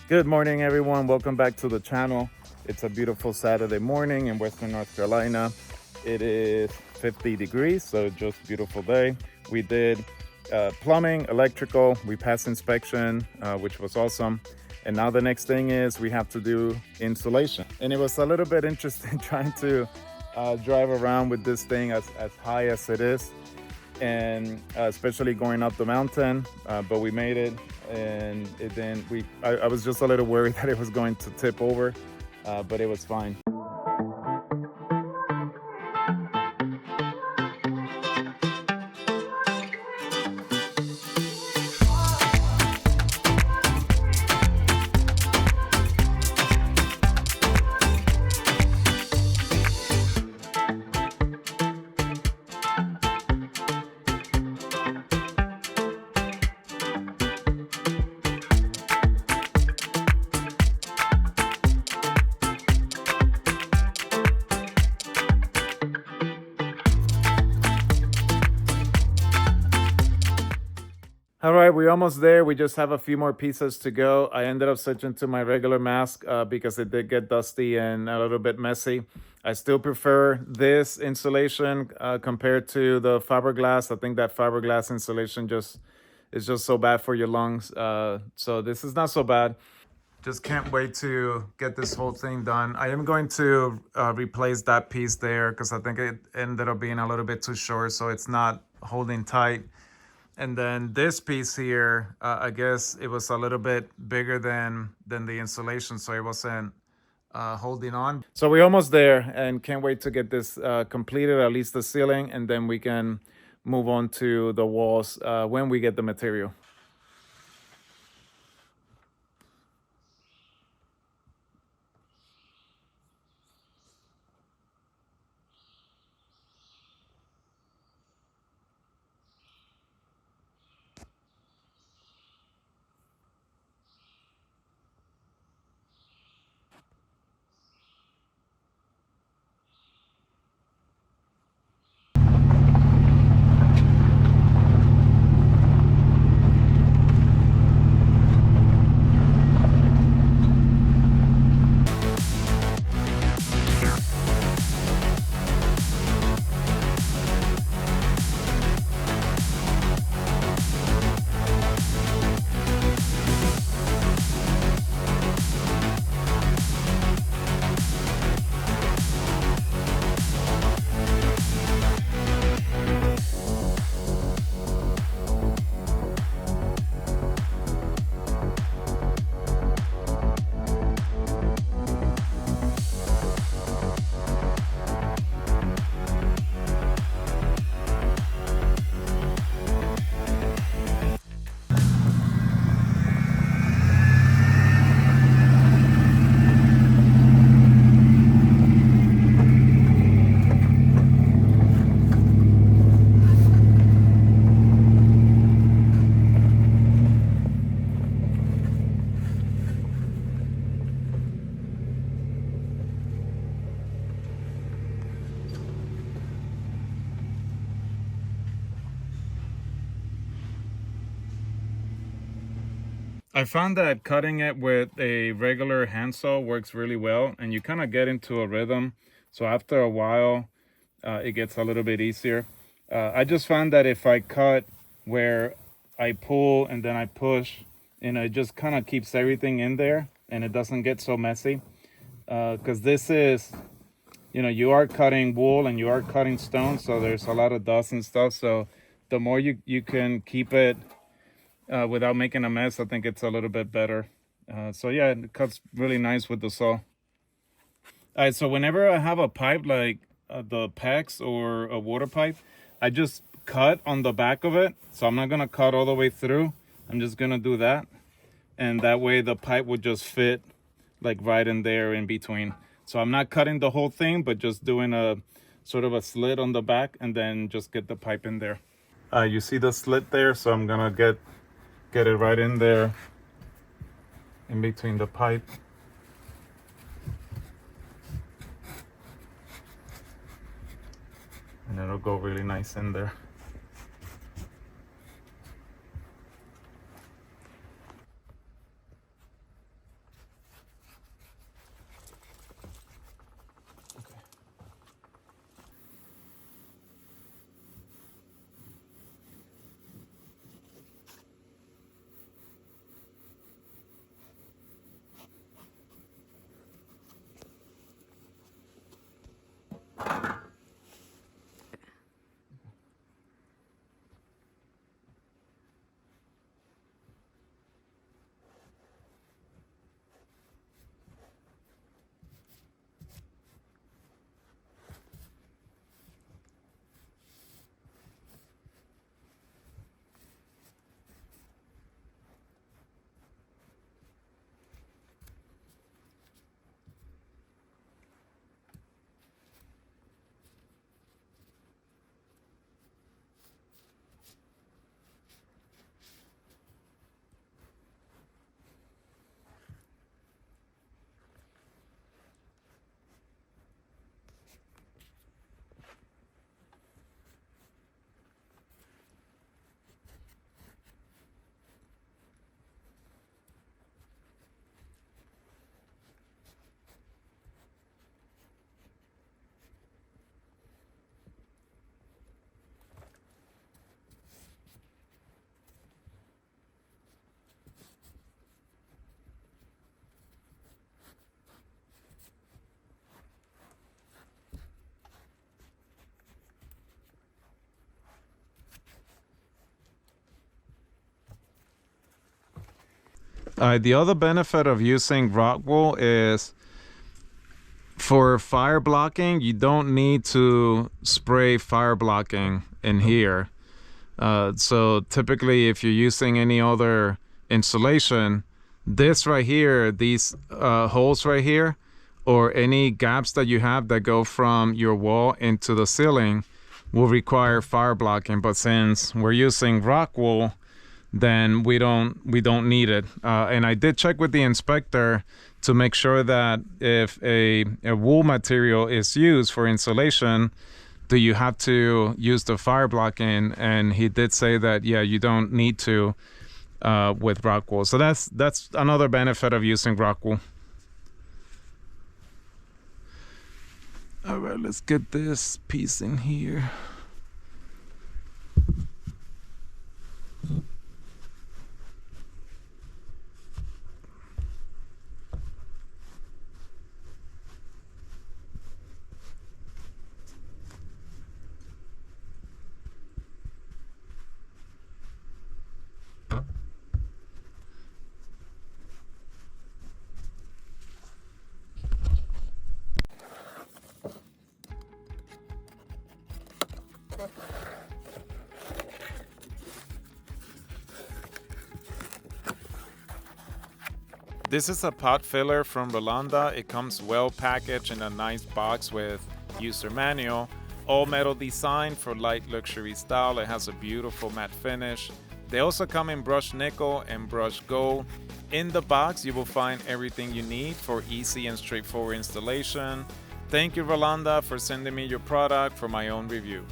Good morning, everyone. Welcome back to the channel. It's a beautiful Saturday morning in Western North Carolina. It is 50 degrees, so just beautiful day. We did plumbing, electrical. We passed inspection, which was awesome. And now the next thing is we have to do insulation. And it was a little bit interesting trying to drive around with this thing as high as it is, and especially going up the mountain, but we made it. And I was just a little worried that it was going to tip over, but it was fine. All right, we're almost there. We just have a few more pieces to go. I ended up switching to my regular mask because it did get dusty and a little bit messy. I still prefer this insulation compared to the fiberglass. I think that fiberglass insulation is just so bad for your lungs. So this is not so bad. Just can't wait to get this whole thing done. I am going to replace that piece there because I think it ended up being a little bit too short, so it's not holding tight. And then this piece here, I guess it was a little bit bigger than the insulation, so it wasn't holding on. So we're almost there and can't wait to get this completed, at least the ceiling, and then we can move on to the walls when we get the material. I found that cutting it with a regular handsaw works really well, and you kind of get into a rhythm. So after a while, it gets a little bit easier. I just found that if I cut where I pull and then I push, it just kind of keeps everything in there and it doesn't get so messy. Because this is, you are cutting wool and you are cutting stone, so there's a lot of dust and stuff. So the more you can keep it without making a mess, I think it's a little bit better. So yeah, it cuts really nice with the saw. All right, so whenever I have a pipe like the PEX or a water pipe, I just cut on the back of it. So I'm not gonna cut all the way through. I'm just gonna do that. And that way the pipe would just fit like right in there in between. So I'm not cutting the whole thing, but just doing a sort of a slit on the back and then just get the pipe in there. You see the slit there? So I'm gonna get it right in there in between the pipe. And it'll go really nice in there. The other benefit of using Rockwool is for fire blocking, you don't need to spray fire blocking in here. So typically if you're using any other insulation, this right here, these holes right here, or any gaps that you have that go from your wall into the ceiling will require fire blocking. But since we're using Rockwool, then we don't need it. And I did check with the inspector to make sure that if a wool material is used for insulation, do you have to use the fire blocking? And he did say that, yeah, you don't need to with Rockwool. So that's another benefit of using Rockwool. All right, let's get this piece in here. This is a pot filler from Ralanda. It comes well packaged in a nice box with user manual. All metal design for light luxury style. It has a beautiful matte finish. They also come in brushed nickel and brushed gold. In the box, you will find everything you need for easy and straightforward installation. Thank you, Ralanda, for sending me your product for my own review.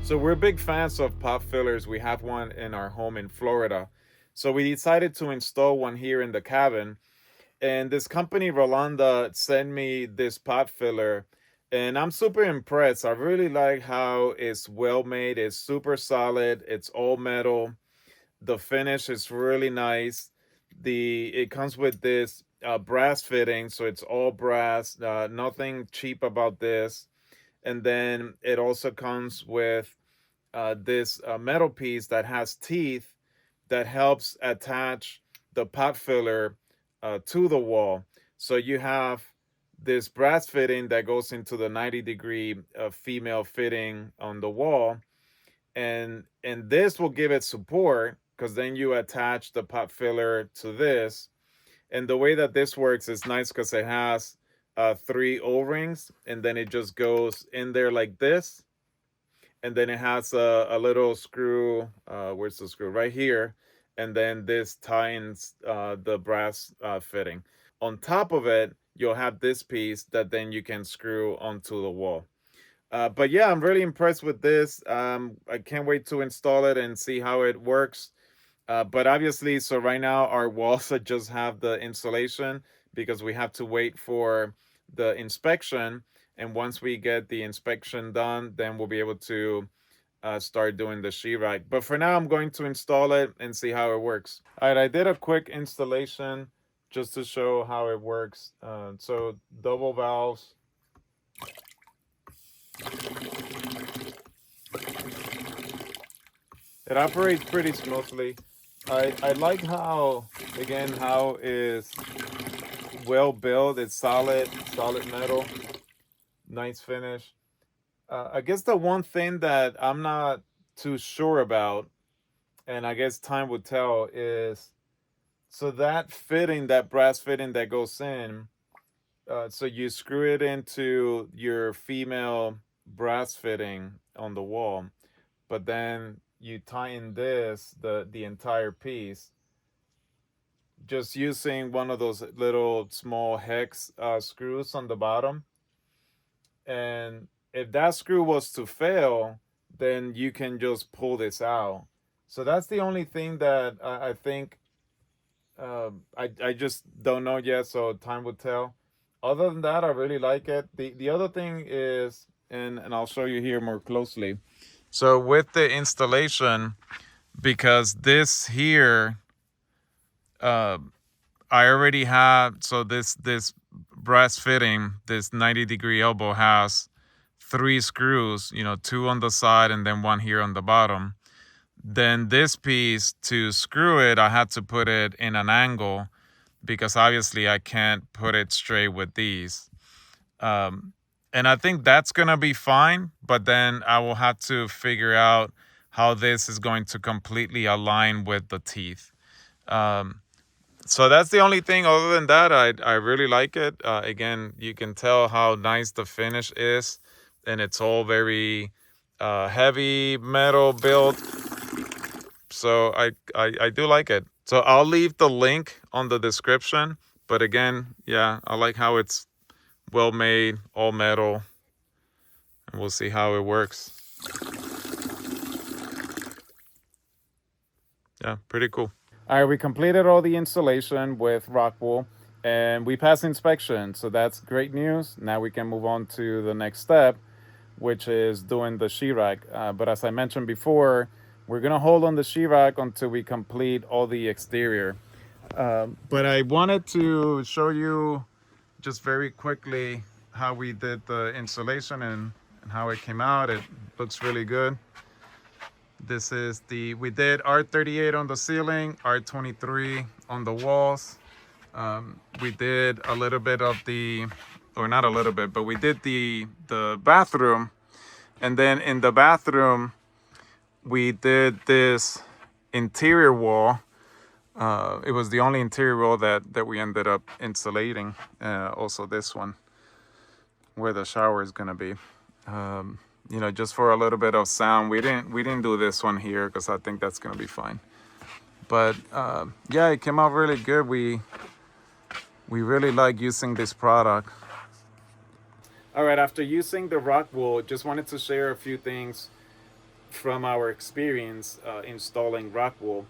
So we're big fans of pop fillers. We have one in our home in Florida. So we decided to install one here in the cabin. And this company, Ralanda, sent me this pot filler. And I'm super impressed. I really like how it's well made. It's super solid. It's all metal. The finish is really nice. It comes with this brass fitting. So it's all brass. Nothing cheap about this. And then it also comes with this metal piece that has teeth that helps attach the pot filler to the wall. So you have this brass fitting that goes into the 90-degree female fitting on the wall, and this will give it support because then you attach the pot filler to this. And the way that this works is nice because it has 3 O-rings, and then it just goes in there like this. And then it has a little screw, where's the screw? Right here. And then this tightens the brass fitting. On top of it, you'll have this piece that then you can screw onto the wall. But yeah, I'm really impressed with this. I can't wait to install it and see how it works. But obviously, so right now our walls just have the insulation because we have to wait for the inspection. And once we get the inspection done, then we'll be able to start doing the sheetrock. But for now, I'm going to install it and see how it works. All right, I did a quick installation just to show how it works. So double valves. It operates pretty smoothly. I like how, again, how is well built. It's solid metal, nice finish. I guess the one thing that I'm not too sure about, and I guess time would tell, is so that fitting, that brass fitting that goes in. So you screw it into your female brass fitting on the wall, but then you tighten this, the entire piece, just using one of those little small hex screws on the bottom. And if that screw was to fail, then you can just pull this out. So that's the only thing that I think I just don't know yet. So time will tell. Other than that, I really like it. The other thing is, and I'll show you here more closely. So with the installation, because this here, uh, I already have, so this brass fitting, this 90-degree elbow has 3 screws, you know, 2 on the side and then 1 here on the bottom. Then this piece, to screw it, I had to put it in an angle because obviously I can't put it straight with these. And I think that's gonna be fine, but then I will have to figure out how this is going to completely align with the teeth. So that's the only thing. Other than that, I really like it. Again, you can tell how nice the finish is, and it's all very heavy metal built. So I do like it. So I'll leave the link on the description. But again, yeah, I like how it's well made, all metal, and we'll see how it works. Yeah, pretty cool. All right, we completed all the installation with Rockwool and we passed inspection. So that's great news. Now we can move on to the next step, which is doing the sheetrock. But as I mentioned before, we're going to hold on the sheetrock until we complete all the exterior. But I wanted to show you just very quickly how we did the installation and how it came out. It looks really good. This is we did R38 on the ceiling, R23 on the walls. We did a little bit of or not a little bit, but we did the bathroom. And then in the bathroom, we did this interior wall. It was the only interior wall that we ended up insulating. Also this one, where the shower is gonna be. You know, just for a little bit of sound. We didn't do this one here because I think that's gonna be fine. But yeah, it came out really good. We really like using this product. All right, after using the Rockwool, just wanted to share a few things from our experience installing Rockwool.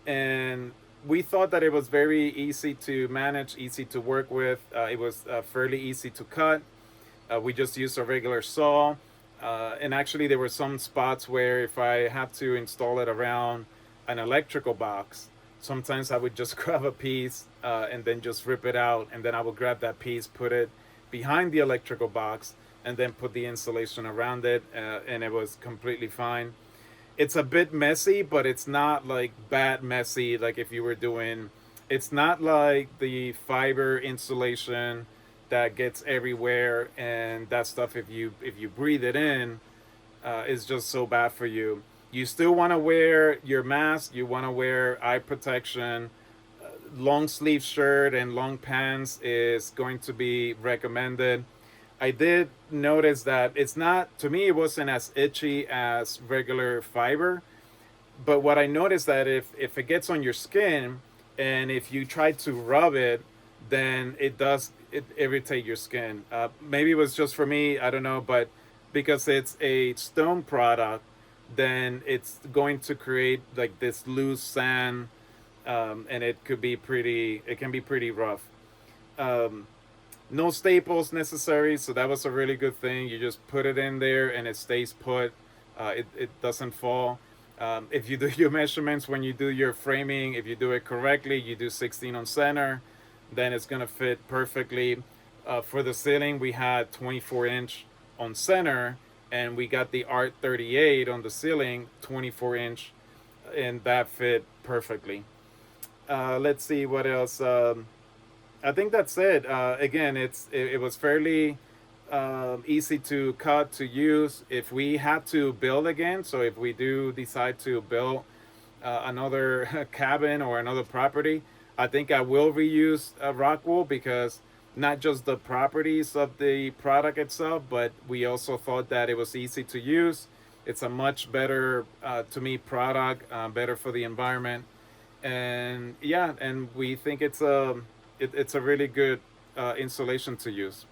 And we thought that it was very easy to manage, easy to work with. It was fairly easy to cut. We just used a regular saw. And actually, there were some spots where if I had to install it around an electrical box, sometimes I would just grab a piece and then just rip it out. And then I would grab that piece, put it behind the electrical box, and then put the insulation around it. And it was completely fine. It's a bit messy, but it's not like bad messy. Like if you were doing, it's not like the fiber insulation that gets everywhere, and that stuff, if you breathe it in, is just so bad for you. You still want to wear your mask. You want to wear eye protection. Long sleeve shirt and long pants is going to be recommended. I did notice that it's not, to me, it wasn't as itchy as regular fiber. But what I noticed that if it gets on your skin and if you try to rub it, then it irritate your skin. Maybe it was just for me, I don't know, but because it's a stone product, then it's going to create like this loose sand, and it can be pretty rough. Um, no staples necessary, so that was a really good thing. You just put it in there and it stays put. It doesn't fall. If you do your measurements when you do your framing, if you do it correctly, you do 16 on center, then it's gonna fit perfectly. For the ceiling, we had 24-inch on center, and we got the Art 38 on the ceiling, 24-inch, and that fit perfectly. Let's see what else. I think that's it. Again, it was fairly easy to cut, to use. If we had to build again, so if we do decide to build another cabin or another property, I think I will reuse Rockwool, because not just the properties of the product itself, but we also thought that it was easy to use. It's a much better, to me, product, better for the environment, and yeah, and we think it's a really good insulation to use.